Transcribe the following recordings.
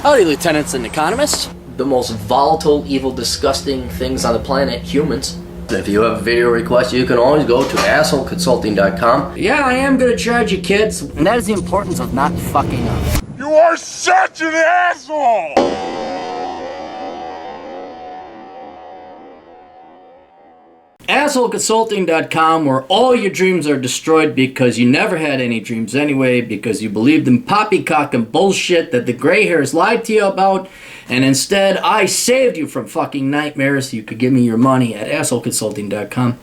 Howdy, lieutenants and economists. The most volatile, evil, disgusting things on the planet, humans. If you have a video request, you can always go to assholeconsulting.com. Yeah, I am gonna charge you, kids. And that is the importance of not fucking up. You are such an asshole! AssholeConsulting.com, where all your dreams are destroyed because you never had any dreams anyway, because you believed in poppycock and bullshit that the gray hairs lied to you about, and instead I saved you from fucking nightmares so you could give me your money at AssholeConsulting.com,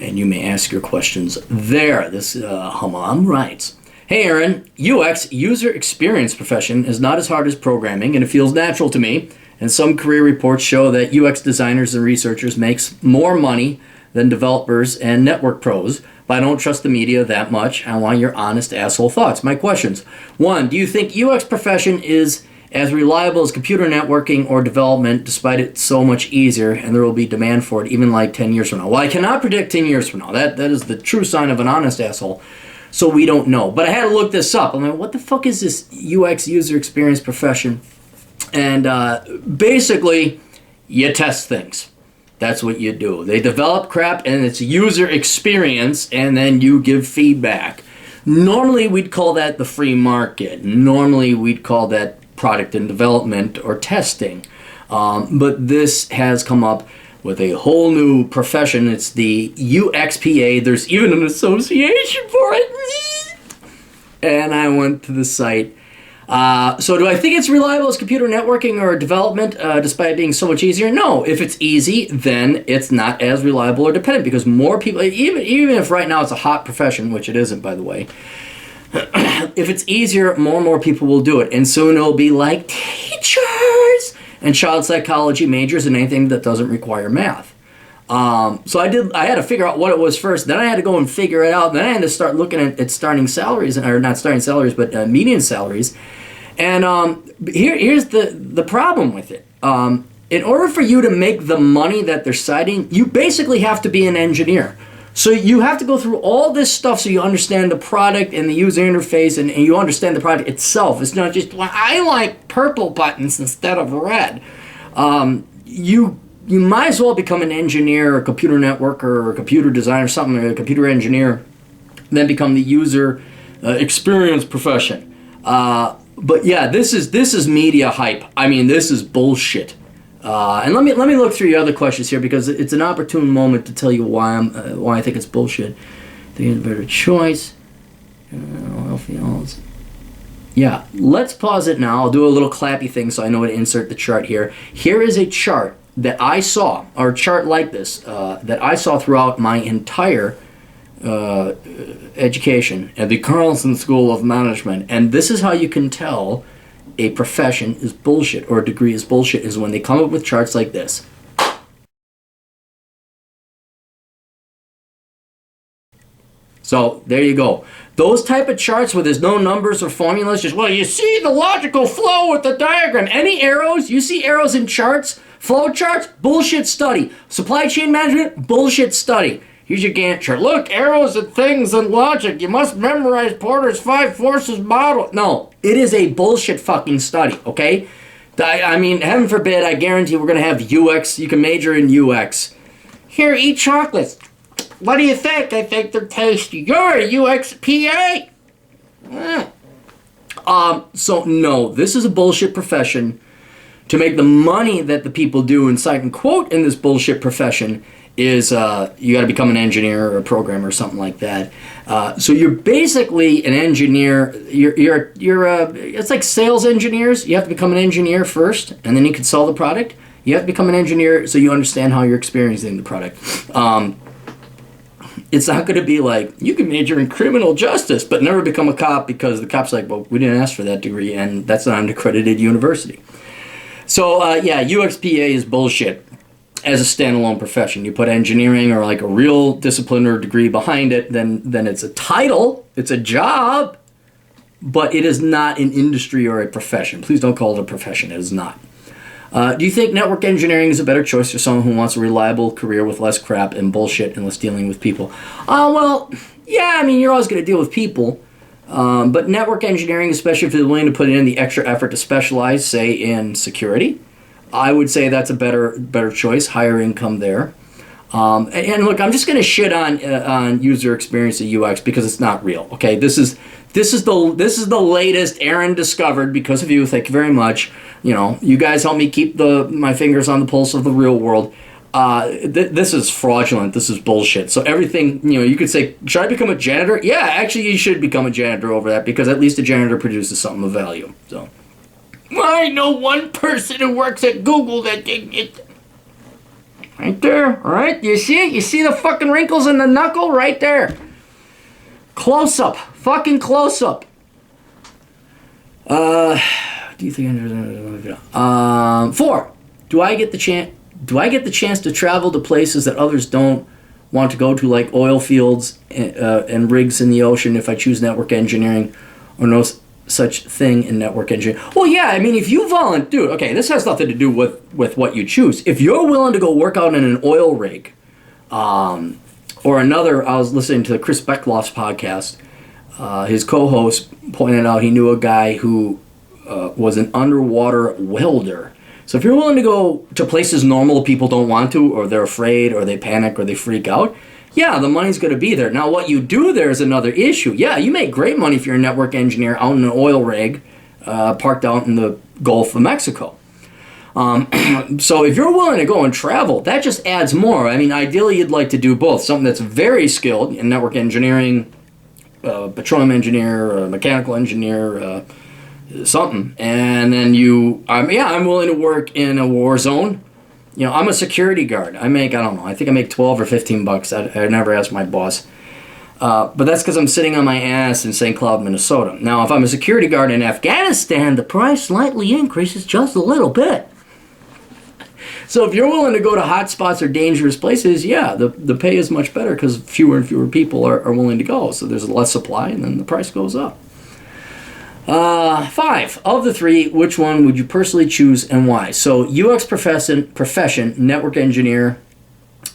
and you may ask your questions there. This Hamam writes, "Hey Aaron, UX, user experience profession, is not as hard as programming, and it feels natural to me. And some career reports show that UX designers and researchers makes more money than developers and network pros, but I don't trust the media that much. I want your honest asshole thoughts. My questions. 1, do you think UX profession is as reliable as computer networking or development, despite it so much easier, and there will be demand for it even like 10 years from now? Well, I cannot predict 10 years from now. That is the true sign of an honest asshole. So we don't know. But I had to look this up. I'm like, what the fuck is this UX user experience profession? And basically, you test things. That's what you do. They develop crap, and it's user experience, and then you give feedback. Normally, we'd call that the free market. Normally, we'd call that product and development or testing. But this has come up with a whole new profession. It's the UXPA. There's even an association for it. And I went to the site. So do I think it's reliable as computer networking or development, despite it being so much easier? No. If it's easy, then it's not as reliable or dependent, because more people, even if right now it's a hot profession, which it isn't, by the way, if it's easier, more and more people will do it. And soon it'll be like teachers and child psychology majors and anything that doesn't require math. So I had to figure out what it was first. Then I had to go and figure it out. Then I had to start looking at starting salaries, or not starting salaries, but median salaries. And here's the problem with it. In order for you to make the money that they're citing, you basically have to be an engineer. So you have to go through all this stuff so you understand the product and the user interface, and you understand the product itself. It's not just, well, I like purple buttons instead of red. You might as well become an engineer, or a computer networker, or a computer designer, something, or a computer engineer, then become the user experience profession. But yeah, this is media hype. I mean, this is bullshit. And let me look through your other questions here, because it's an opportune moment to tell you why I think it's bullshit. I think it's a better choice. Yeah, let's pause it now. I'll do a little clappy thing so I know how to insert the chart here. Here is a chart that I saw, or a chart like this, that I saw throughout my entire education at the Carlson School of Management. And this is how you can tell a profession is bullshit, or a degree is bullshit, is when they come up with charts like this. So there you go. Those type of charts where there's no numbers or formulas, just, well, you see the logical flow with the diagram. Any arrows, you see arrows in charts, flow charts, bullshit study. Supply chain management, bullshit study. Here's your Gantt chart. Look, arrows and things and logic. You must memorize Porter's 5 forces model. No, it is a bullshit fucking study, okay? I mean, heaven forbid, I guarantee we're going to have UX. You can major in UX. Here, eat chocolates. What do you think? I think they're tasty. You're a UXPA. So no, this is a bullshit profession. To make the money that the people do, and cite and quote in this bullshit profession, is you got to become an engineer or a programmer or something like that. So you're basically an engineer. It's like sales engineers. You have to become an engineer first, and then you can sell the product. You have to become an engineer so you understand how you're experiencing the product. It's not going to be like, you can major in criminal justice but never become a cop, because the cop's like, well, we didn't ask for that degree, and that's not an accredited university. So yeah, UXPA is bullshit as a standalone profession. You put engineering or like a real discipline or degree behind it, then it's a title, it's a job, but it is not an industry or a profession. Please don't call it a profession. It is not. Do you think network engineering is a better choice for someone who wants a reliable career with less crap and bullshit and less dealing with people? Well, yeah, I mean, you're always going to deal with people. But network engineering, especially if you're willing to put in the extra effort to specialize, say, in security, I would say that's a better choice, higher income there. And look, I'm just going to shit on user experience at UX because it's not real. Okay, this is the latest Aaron discovered because of you. Thank you very much. You guys help me keep my fingers on the pulse of the real world. This is fraudulent. This is bullshit. So everything, you could say, should I become a janitor? Yeah, actually, you should become a janitor over that because at least a janitor produces something of value. So, I know one person who works at Google that right there. All right, you see it? You see the fucking wrinkles in the knuckle right there? Close up, fucking close up. Do you think? 4. Do I get the chance to travel to places that others don't want to go to, like oil fields and rigs in the ocean, if I choose network engineering, or no such thing in network engineering? Well, yeah, I mean, if you volunteer, okay, this has nothing to do with what you choose. If you're willing to go work out in an oil rig, or another, I was listening to Chris Beckloff's podcast. His co-host pointed out he knew a guy who was an underwater welder. So if you're willing to go to places normal people don't want to, or they're afraid, or they panic, or they freak out, yeah, the money's going to be there. Now, what you do there is another issue. Yeah, you make great money if you're a network engineer out in an oil rig parked out in the Gulf of Mexico. So if you're willing to go and travel, that just adds more. I mean, ideally, you'd like to do both. Something that's very skilled in network engineering, petroleum engineer, mechanical engineer, something. And then I'm willing to work in a war zone. I'm a security guard. I think I make 12 or 15 bucks. I never asked my boss. But that's because I'm sitting on my ass in St. Cloud, Minnesota. Now, if I'm a security guard in Afghanistan, the price slightly increases just a little bit. So if you're willing to go to hot spots or dangerous places, yeah, the pay is much better because fewer and fewer people are willing to go. So there's less supply, and then the price goes up. 5. Of the 3, which one would you personally choose and why? So UX profession, network engineer,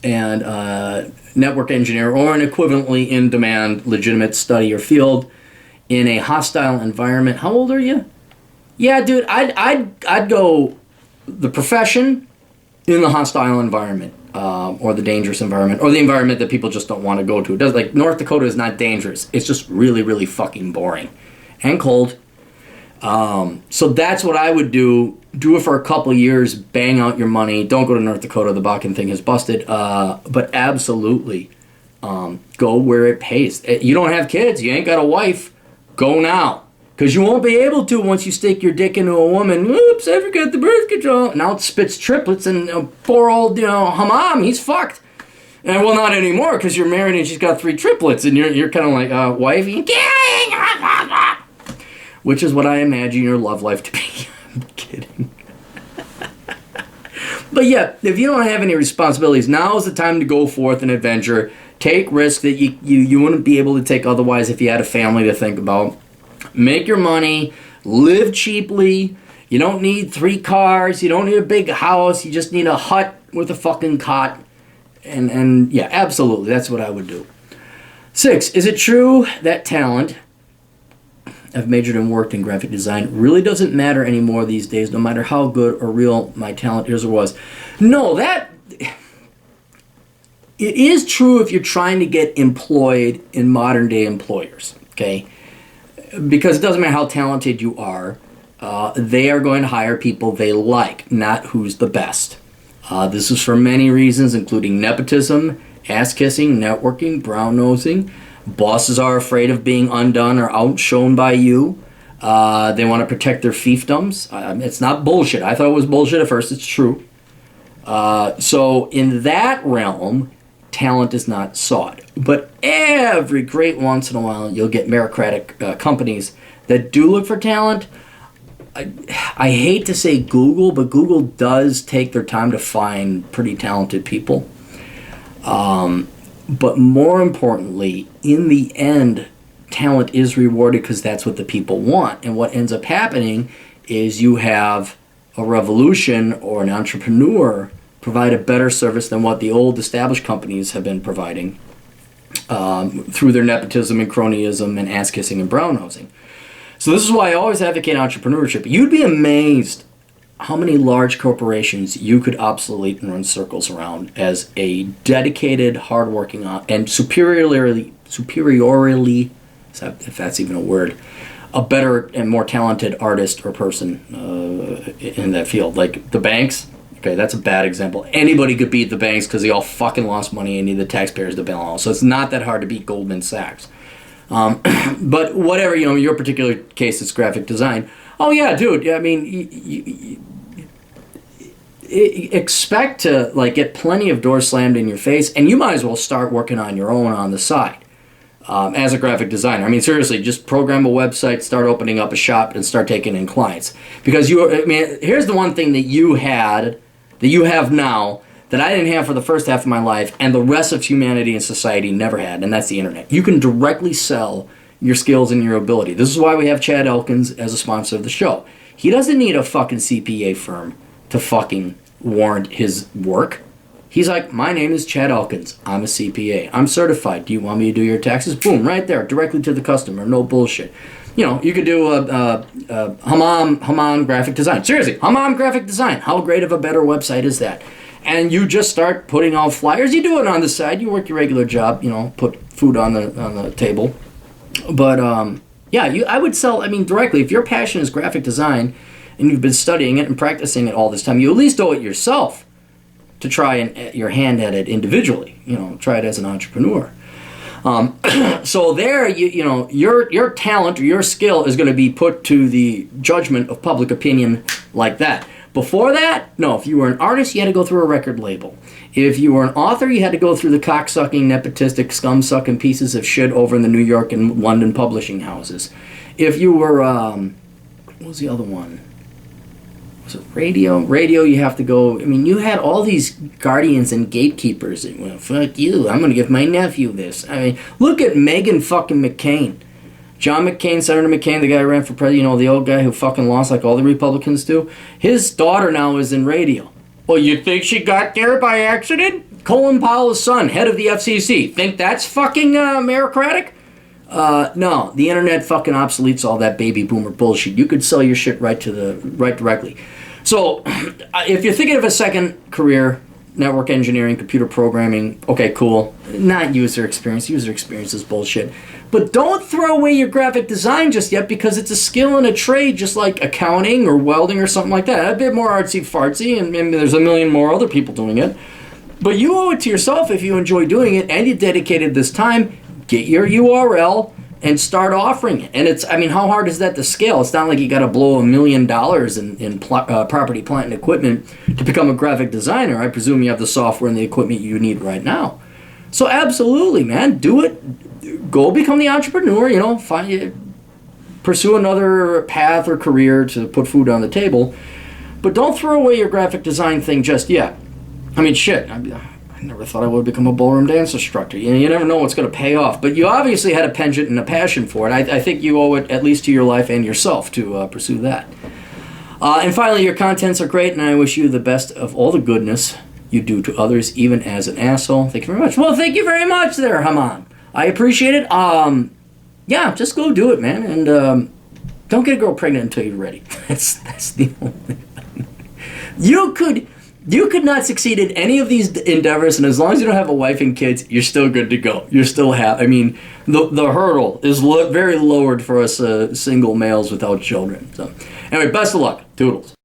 and network engineer, or an equivalently in-demand legitimate study or field in a hostile environment. How old are you? Yeah, dude, I'd go the profession in the hostile environment, or the dangerous environment, or the environment that people just don't want to go to. It does, like, North Dakota is not dangerous. It's just really, really fucking boring and cold. So that's what I would do. Do it for a couple years, bang out your money. Don't go to North Dakota. The Bakken thing is busted. But absolutely, go where it pays. You don't have kids. You ain't got a wife. Go now. Because you won't be able to once you stick your dick into a woman. Oops, I forgot the birth control. Now it spits triplets, and poor old, Hamam, he's fucked. And well, not anymore, because you're married and she's got 3 triplets, and you're kind of like, wifey, which is what I imagine your love life to be. I'm kidding. But yeah, if you don't have any responsibilities, now is the time to go forth and adventure. Take risks that you wouldn't be able to take otherwise if you had a family to think about. Make your money. Live cheaply. You don't need 3 cars. You don't need a big house. You just need a hut with a fucking cot. And yeah, absolutely, that's what I would do. 6, is it true that talent, I've majored and worked in graphic design, really doesn't matter anymore these days, no matter how good or real my talent is or was? No, it is true if you're trying to get employed in modern day employers, okay? Because it doesn't matter how talented you are, they are going to hire people they like, not who's the best. This is for many reasons, including nepotism, ass-kissing, networking, brown-nosing. Bosses are afraid of being undone or outshone by you. They want to protect their fiefdoms. It's not bullshit. I thought it was bullshit at first. It's true. So in that realm, talent is not sought. But every great once in a while, you'll get meritocratic companies that do look for talent. I hate to say Google, but Google does take their time to find pretty talented people. But more importantly, in the end, talent is rewarded because that's what the people want. And what ends up happening is you have a revolution or an entrepreneur provide a better service than what the old established companies have been providing. through their nepotism and cronyism and ass-kissing and brown-nosing. So this is why I always advocate entrepreneurship. You'd be amazed how many large corporations you could obsolete and run circles around as a dedicated, hardworking, and superiorly, if that's even a word, a better and more talented artist or person in that field. Like the banks, okay, that's a bad example. Anybody could beat the banks because they all fucking lost money and need the taxpayers to bail out. So it's not that hard to beat Goldman Sachs. But whatever, in your particular case, it's graphic design. Oh yeah, dude. I mean, you expect to get plenty of doors slammed in your face, and you might as well start working on your own on the side as a graphic designer. I mean, seriously, just program a website, start opening up a shop, and start taking in clients. Because here's the one thing that you have now, that I didn't have for the first half of my life, and the rest of humanity and society never had, and that's the internet. You can directly sell your skills and your ability. This is why we have Chad Elkins as a sponsor of the show. He doesn't need a fucking CPA firm to fucking warrant his work. He's like, my name is Chad Elkins. I'm a CPA. I'm certified. Do you want me to do your taxes? Boom, right there, directly to the customer. No bullshit. You could do Hammam graphic design. Seriously, Hammam graphic design. How great of a better website is that? And you just start putting out flyers. You do it on the side. You work your regular job. Put food on the table. But I would sell. I mean, directly. If your passion is graphic design, and you've been studying it and practicing it all this time, you at least owe it yourself to try your hand at it individually. Try it as an entrepreneur. So there, your talent or your skill is going to be put to the judgment of public opinion like that. Before that, no, if you were an artist, you had to go through a record label. If you were an author, you had to go through the cocksucking, nepotistic, scum-sucking pieces of shit over in the New York and London publishing houses. If you were, what was the other one? Was it radio? Radio, you have to go, you had all these guardians and gatekeepers that went, fuck you, I'm going to give my nephew this. Look at Meghan fucking McCain. John McCain, Senator McCain, the guy who ran for president, the old guy who fucking lost like all the Republicans do. His daughter now is in radio. Well, you think she got there by accident? Colin Powell's son, head of the FCC. Think that's fucking meritocratic? No, the internet fucking obsoletes all that baby boomer bullshit. You could sell your shit right directly. So, if you're thinking of a second career, network engineering, computer programming, okay, cool. Not user experience. User experience is bullshit. But don't throw away your graphic design just yet, because it's a skill and a trade just like accounting or welding or something like that. A bit more artsy-fartsy, and maybe there's a million more other people doing it. But you owe it to yourself if you enjoy doing it and you dedicated this time. Get your URL and start offering it. And how hard is that to scale? It's not like you got to blow $1 million in property, plant, and equipment to become a graphic designer. I presume you have the software and the equipment you need right now. So absolutely, man, do it. Go become the entrepreneur. Pursue another path or career to put food on the table. But don't throw away your graphic design thing just yet. Shit. I never thought I would become a ballroom dance instructor. You never know what's going to pay off. But you obviously had a penchant and a passion for it. I think you owe it at least to your life and yourself to pursue that. And finally, your contents are great, and I wish you the best of all the goodness you do to others, even as an asshole. Thank you very much. Well, thank you very much there, Haman. I appreciate it. Just go do it, man. And don't get a girl pregnant until you're ready. That's the only thing. You could not succeed in any of these endeavors, and as long as you don't have a wife and kids, you're still good to go. You're still the hurdle is very lowered for us single males without children. So, anyway, best of luck. Toodles.